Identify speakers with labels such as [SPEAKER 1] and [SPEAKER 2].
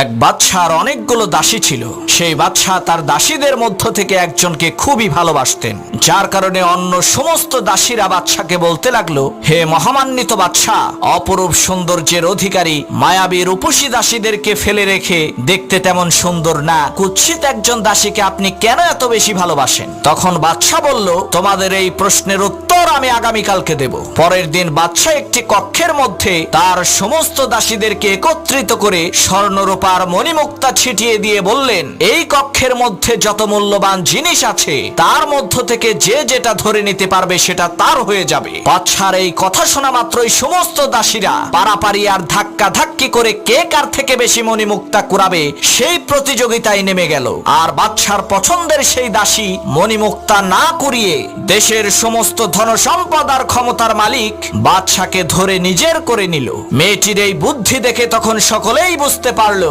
[SPEAKER 1] এক বাদশার অনেকগুলো দাসী ছিল। সেই বাদশা তার দাসীদের মধ্য থেকে একজনকে খুবই ভালোবাসতেন, যার কারণে অন্য সমস্ত দাসীরা বাদশাকে বলতে লাগলো, হে মহামান্বিত বাদশা, অপরূপ সৌন্দর্যের অধিকারী মায়াবী রূপসী দাসীদেরকে ফেলে রেখে দেখতে তেমন সুন্দর না কুৎসিত একজন দাসীকে আপনি কেন এত বেশি ভালোবাসেন? তখন বাদশা বলল, তোমাদের এই প্রশ্নের উত্তর আমি আগামীকালকে দেব। পরের দিন বাদশা একটি কক্ষের মধ্যে তার সমস্ত দাসীদেরকে একত্রিত করে স্বর্ণরূপার মণিমুক্তা ছিটিয়ে দিয়ে বললেন, এই কক্ষের মধ্যে যত মূল্যবান জিনিস আছে তার মধ্য থেকে যে যেটা ধরে নিতে পারবে সেটা তার হয়ে যাবে। বাদশার এই কথা শোনা মাত্রই সমস্ত দাসীরা পারাপারি আর ধাক্কা ধাক্কি করে কে কার থেকে বেশি মণিমুক্তা কুড়াবে সেই প্রতিযোগিতায় নেমে গেল। আর বাদশার পছন্দের সেই দাসী মণিমুক্তা না কুড়িয়ে দেশের সমস্ত ধন সম্পদ আর ক্ষমতার মালিক বাদশাকে ধরে নিজের করে নিল। মেয়েটির এই বুদ্ধি দেখে তখন সকলেই বুঝতে পারল